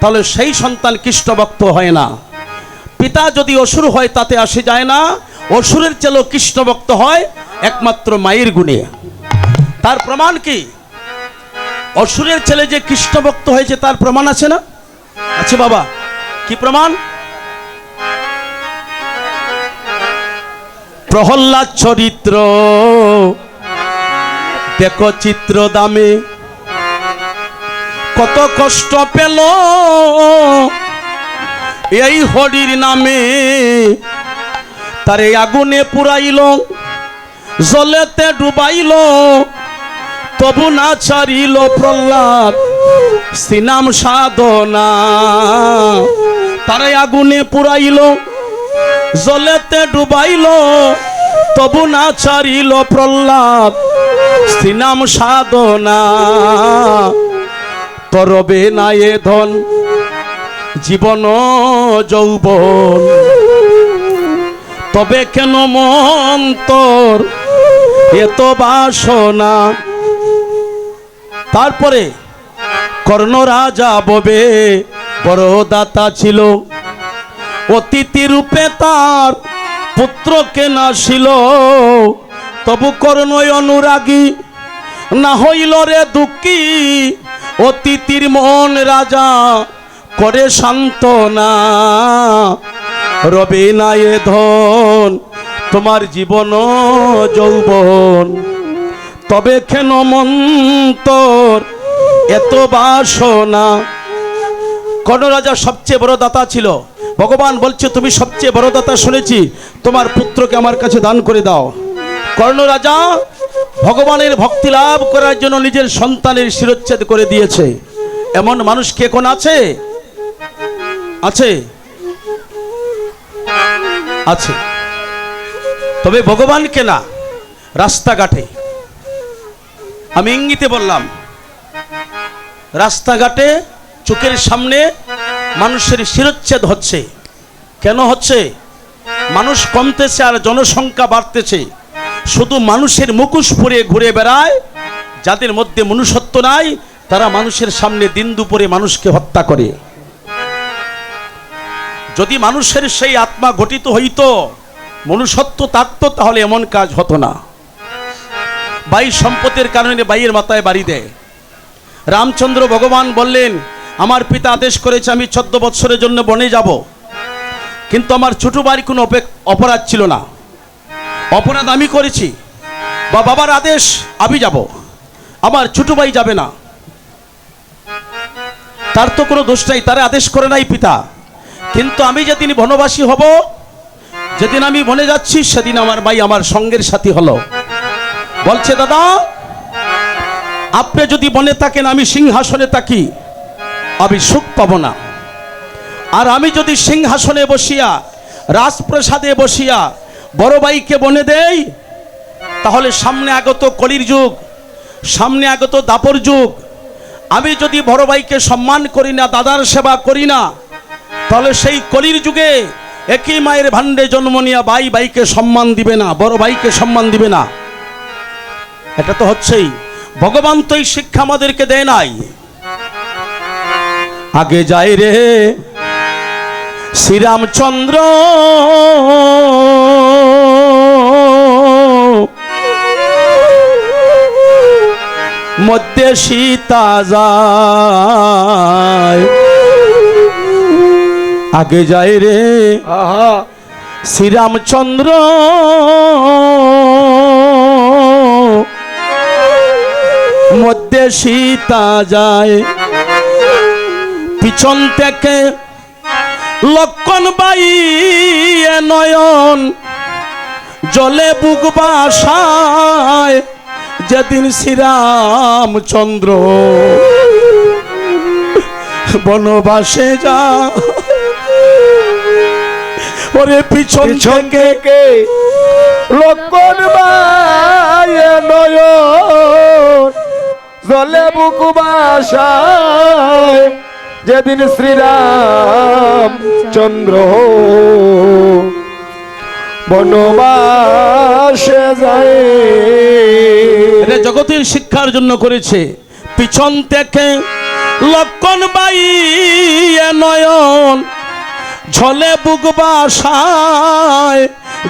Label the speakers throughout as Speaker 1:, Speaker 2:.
Speaker 1: তাহলে সেই সন্তান কৃষ্ণভক্ত হয় না। পিতা যদি অসুর হয় তাতে আসে যায় না, অসুরের চেয়েও কৃষ্ণভক্ত হয় একমাত্র মায়ের গুণে। তার প্রমাণ কি? অসুরের ছেলে যে কৃষ্ণভক্ত হয়েছে তার প্রমাণ আছে না? আছে বাবা। কি প্রমাণ? প্রহ্লাদ চরিত্র দেখো চিত্র দামে, কত কষ্ট পেল এই হরির নামে। তারে আগুনে পুরাইল, জলেতে ডুবাইল, তবু না ছাড়িল প্রহ্লাদ শ্রীনাম সাধনা। তারে আগুনে পুরাইল, জলেতে ডুবাইল, তবু না ছাড়িল প্রহ্লাদ শ্রীনাম সাধনা। তরবে না এ ধন জীবন যৌবন, তবে কেন মন তোর এত বাসনা। তারপরে কর্ণ রাজা ববে বড় দাতা ছিল, অতিথি রূপে তার পুত্রকে নাসিল। তবু কর্ণই অনুরাগী না হইল রে দুঃখী, অতিথির মন রাজা করে সান্ত্বনা। রবে না এ ধন তোমার জীবন যৌবন, তবে কেন মন তোর এত বাসনা। কর্ণ রাজা সবচেয়ে বড় দাতা ছিল। ভগবান বলছে তুমি সবচেয়ে বড় দাতা শুনেছি, তোমার পুত্রকে আমার কাছে দান করে দাও। কর্ণ রাজা ভগবানের ভক্তি লাভ করার জন্য নিজের সন্তানের শিরচ্ছেদ করে দিয়েছে। এমন মানুষ কে কোন আছে? আছে? আছে। তবে ভগবানকে না, রাস্তাঘাটে, আমি ইঙ্গিতে বললাম, রাস্তাঘাটে চোখের সামনে মানুষের শিরচ্ছেদ হচ্ছে। কেন হচ্ছে? মানুষ কমতেছে আর জনসংখ্যা বাড়তেছে। শুধু মানুষের মুখোশ পরে ঘুরে বেড়ায়, যাদের মধ্যে মনুষ্যত্ব নাই তারা মানুষের সামনে দিন দুপুরে মানুষকে হত্যা করে। যদি মানুষের সেই আত্মা গঠিত হইত, মনুষ্যত্ব থাকতো, তাহলে এমন কাজ হতো না। বাই সম্পদের কারণে বাইয়ের মাথায় বাড়ি দেয়। রামচন্দ্র ভগবান বললেন আমার পিতা আদেশ করেছে আমি 14 বৎসরের জন্য বনে যাব, কিন্তু আমার ছোট ভাইয়ের কোনো অপরাধ ছিল না, অপরাধ আমি করেছি, বা বাবার আদেশ আমি যাব, আমার ছোট ভাই যাবে না। তার তো কোনো দোষ নাই, তার আদেশ করে নাই পিতা। কিন্তু আমি যেদিন বনবাসী হব, যেদিন আমি বনে যাচ্ছি, সেদিন আমার ভাই আমার সঙ্গের সাথী হলো। বলছে দাদা আপনি যদি বনে থাকেন, আমি সিংহাসনে থাকি, আমি সুখ পাবো না। আর আমি যদি সিংহাসনে বসিয়া, রাজপ্রাসাদে বসিয়া বড় ভাইকে বনে দেই, তাহলে সামনে আগত কলির যুগ, সামনে আগত দাপর যুগ, আমি যদি বড় ভাইকে সম্মান করি না, দাদার সেবা করি না, তাহলে সেই কলির যুগে একই মায়ের ভান্ডে জন্ম নিয়া ভাই ভাইকে সম্মান দিবে না, বড় ভাইকে সম্মান দিবে না। এটা তো হচ্ছেই। ভগবান তো এই শিক্ষা আমাদেরকে দেয় নাই। আগে যাই রে শ্রীরামচন্দ্র, মধ্যে সীতা যায়। আগে যাই রে শ্রীরামচন্দ্র, মধ্যে সীতা যায়। পিছন থেকে লক্ষণ বাই নয়ন জলে বুক বাসায়। যেদিন শ্রীরামচন্দ্র বনবাসে যা, ওরে পিছন থেকে লক্ষণ বাই নয়ন জলে বুক বাসায়। যেদিন শ্রীরামচন্দ্র বনবাসে যায়। এটা জগতের শিক্ষার জন্য করেছে। পিছন থেকে লক্ষণ বাই ঝলে বুক বাসায়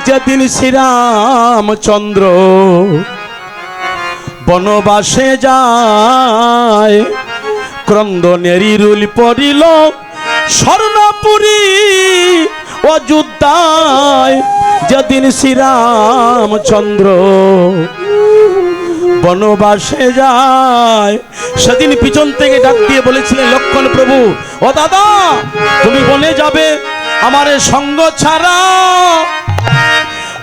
Speaker 1: যেদিন শ্রীরামচন্দ্র বনবাসে যায়, ক্রন্দনেরই রুল পড়িল স্বর্ণপুরী অযোধ্যায় যেদিন শ্রীরামচন্দ্র বনবাসে যায়। সেদিন পিছন থেকে ডাক দিয়ে বলেছিলেন লক্ষ্মণ প্রভু, ও দাদা তুমি বনে যাবে আমারে সঙ্গ ছাড়া,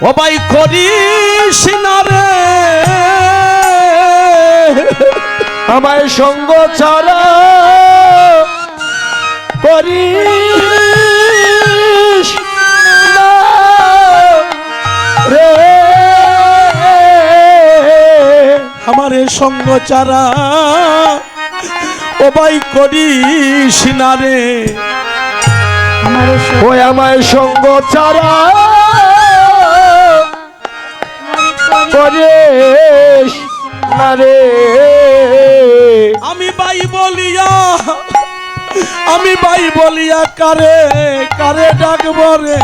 Speaker 1: ও ভাই করিস না রে
Speaker 2: আমায় সঙ্গ ছাড়া, করিস না রে
Speaker 1: আমারে সঙ্গ ছাড়া, ও ভাই করিস না রে।
Speaker 2: ওই আমায় সঙ্গ ছাড়া করিস না রে।
Speaker 1: আমি ভাই বলিয়া, আমি ভাই বলিয়া কারে কারে ডাকব রে।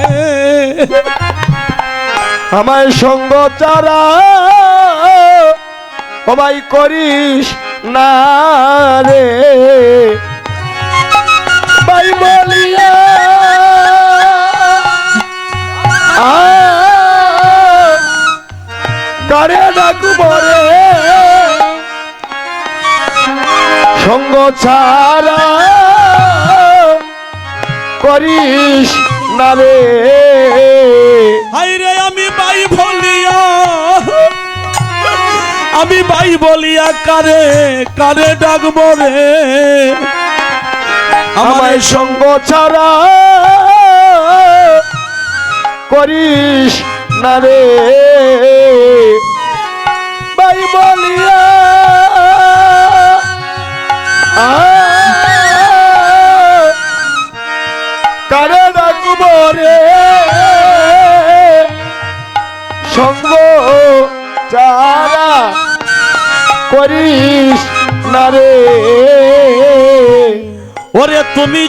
Speaker 2: আমায় সঙ্গ ছাড়া সবাই করিস না রে। ভাই বলিয়া কারে ডাকব রে, সঙ্গ ছাড়া করিস না রে।
Speaker 1: হাই রে আমি ভাই বলিয়া, আমি ভাই বলিয়া কারে কারে ডাকব রে।
Speaker 2: আমায় সঙ্গ ছাড়া করিস না রে। ভাই বলিয়া কারে ডাকব রে, সঙ্গ ছাড়া করিস না রে।
Speaker 1: ওরে তুমি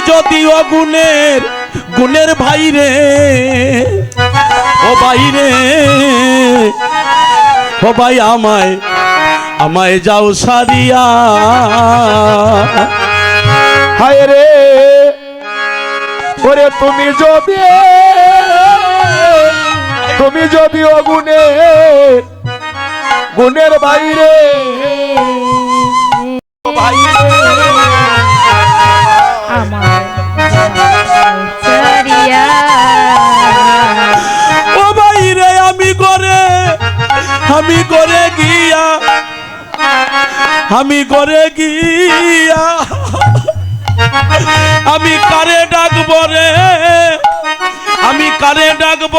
Speaker 1: যদি অগুণের গুণের ভাই রে, ও ভাই রে, ও ভাই আমায় আমায় যাও সারিয়া।
Speaker 2: হায় রে ওরে তুমি যদি অগুণের গুণের বাইরে
Speaker 1: ও ভাই রে আমি করে গিয়া, আমি করে গিয়া আমি কারে ডাকব রে, আমি কারে ডাকব।